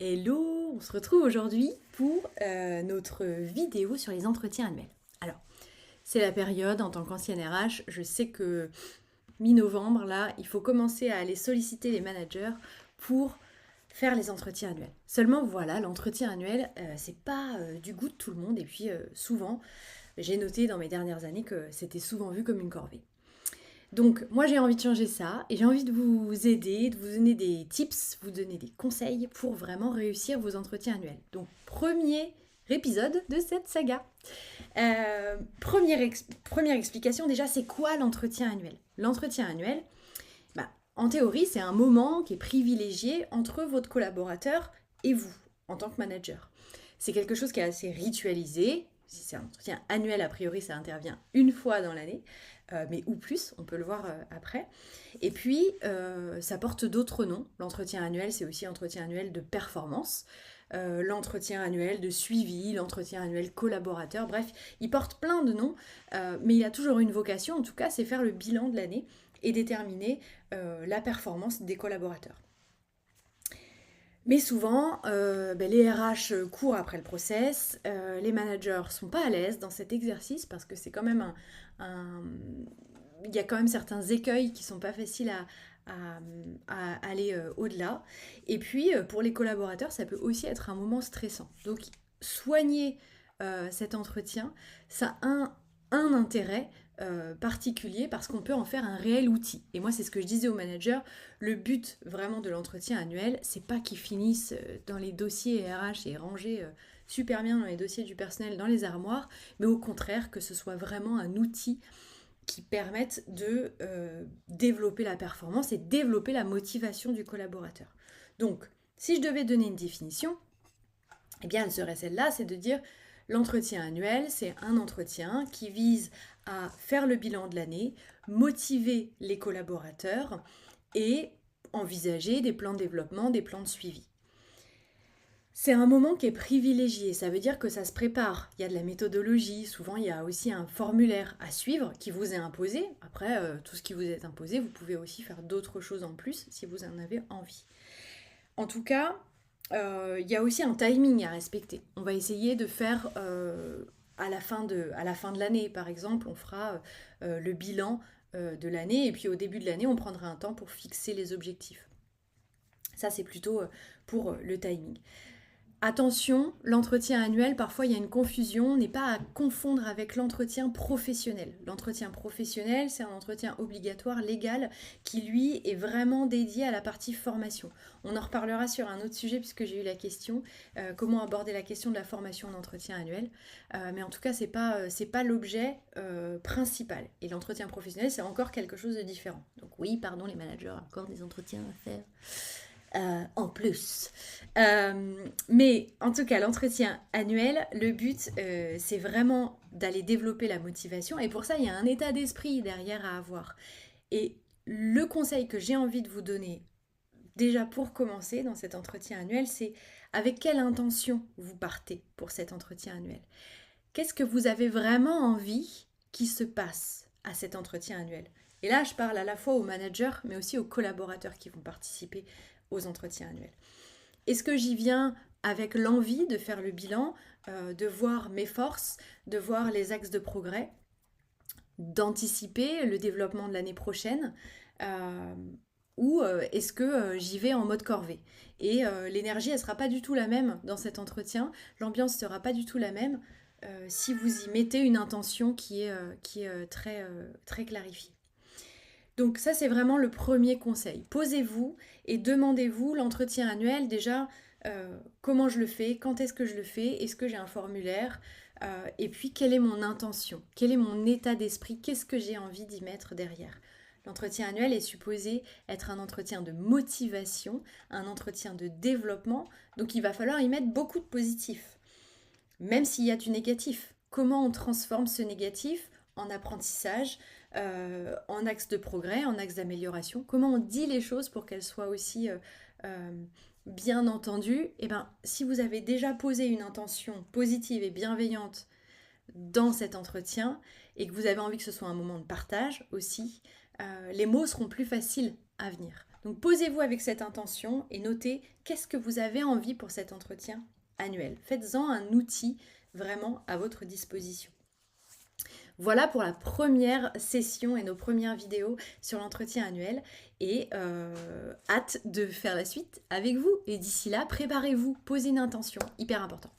Hello, on se retrouve aujourd'hui pour notre vidéo sur les entretiens annuels. Alors, c'est la période, en tant qu'ancienne RH, je sais que mi-novembre, là, il faut commencer à aller solliciter les managers pour faire les entretiens annuels. Seulement, voilà, l'entretien annuel, c'est pas du goût de tout le monde. Et puis, souvent, j'ai noté dans mes dernières années que c'était souvent vu comme une corvée. Donc, moi, j'ai envie de changer ça et j'ai envie de vous aider, de vous donner des tips, vous donner des conseils pour vraiment réussir vos entretiens annuels. Donc, premier épisode de cette saga. Première explication, déjà, c'est quoi l'entretien annuel? L'entretien annuel, en théorie, c'est un moment qui est privilégié entre votre collaborateur et vous, en tant que manager. C'est quelque chose qui est assez ritualisé. Si c'est un entretien annuel, a priori, ça intervient une fois dans l'année, mais ou plus, on peut le voir après. Et puis, ça porte d'autres noms. L'entretien annuel, c'est aussi entretien annuel de performance, l'entretien annuel de suivi, l'entretien annuel collaborateur, bref, il porte plein de noms, mais il a toujours une vocation, en tout cas, c'est faire le bilan de l'année et déterminer la performance des collaborateurs. Mais souvent, les RH courent après le process, les managers sont pas à l'aise dans cet exercice parce que c'est quand même il y a quand même certains écueils qui sont pas faciles à aller au-delà. Et puis, pour les collaborateurs, ça peut aussi être un moment stressant. Donc, soigner cet entretien, ça a un intérêt particulier parce qu'on peut en faire un réel outil. Et moi, c'est ce que je disais aux managers, le but vraiment de l'entretien annuel, c'est pas qu'ils finissent dans les dossiers RH et rangés super bien dans les dossiers du personnel, dans les armoires, mais au contraire que ce soit vraiment un outil qui permette de développer la performance et développer la motivation du collaborateur. Donc, si je devais donner une définition, eh bien, elle serait celle-là, c'est de dire l'entretien annuel, c'est un entretien qui vise à faire le bilan de l'année, motiver les collaborateurs et envisager des plans de développement, des plans de suivi. C'est un moment qui est privilégié, ça veut dire que ça se prépare. Il y a de la méthodologie, souvent il y a aussi un formulaire à suivre qui vous est imposé. Après, tout ce qui vous est imposé, vous pouvez aussi faire d'autres choses en plus si vous en avez envie. En tout cas, il y a aussi un timing à respecter. On va essayer de faire à la fin de l'année, par exemple, on fera le bilan de l'année et puis au début de l'année, on prendra un temps pour fixer les objectifs. Ça, c'est plutôt pour le timing. Attention, l'entretien annuel, parfois il y a une confusion, n'est pas à confondre avec l'entretien professionnel. L'entretien professionnel, c'est un entretien obligatoire, légal, qui lui est vraiment dédié à la partie formation. On en reparlera sur un autre sujet puisque j'ai eu la question, comment aborder la question de la formation d'entretien annuel. Mais en tout cas, c'est pas l'objet principal. Et l'entretien professionnel, c'est encore quelque chose de différent. Donc oui, pardon les managers, encore des entretiens à faire. En plus. Mais en tout cas, l'entretien annuel, le but, c'est vraiment d'aller développer la motivation. Et pour ça, il y a un état d'esprit derrière à avoir. Et le conseil que j'ai envie de vous donner, déjà pour commencer dans cet entretien annuel, c'est avec quelle intention vous partez pour cet entretien annuel. Qu'est-ce que vous avez vraiment envie qui se passe à cet entretien annuel? Et là, je parle à la fois aux managers, mais aussi aux collaborateurs qui vont participer aux entretiens annuels. Est-ce que j'y viens avec l'envie de faire le bilan, de voir mes forces, de voir les axes de progrès, d'anticiper le développement de l'année prochaine ou est-ce que j'y vais en mode corvée? Et l'énergie, elle ne sera pas du tout la même dans cet entretien, l'ambiance ne sera pas du tout la même si vous y mettez une intention qui est très clarifiée. Donc ça, c'est vraiment le premier conseil. Posez-vous et demandez-vous l'entretien annuel déjà, comment je le fais, quand est-ce que je le fais, est-ce que j'ai un formulaire, et puis quelle est mon intention, quel est mon état d'esprit, qu'est-ce que j'ai envie d'y mettre derrière. L'entretien annuel est supposé être un entretien de motivation, un entretien de développement, donc il va falloir y mettre beaucoup de positif, même s'il y a du négatif. Comment on transforme ce négatif en apprentissage, en axe de progrès, en axe d'amélioration? Comment on dit les choses pour qu'elles soient aussi bien entendues? Et ben, si vous avez déjà posé une intention positive et bienveillante dans cet entretien et que vous avez envie que ce soit un moment de partage aussi, les mots seront plus faciles à venir. Donc posez-vous avec cette intention et notez qu'est-ce que vous avez envie pour cet entretien annuel. Faites-en un outil vraiment à votre disposition. Voilà pour la première session et nos premières vidéos sur l'entretien annuel et hâte de faire la suite avec vous. Et d'ici là, préparez-vous, posez une intention, hyper important.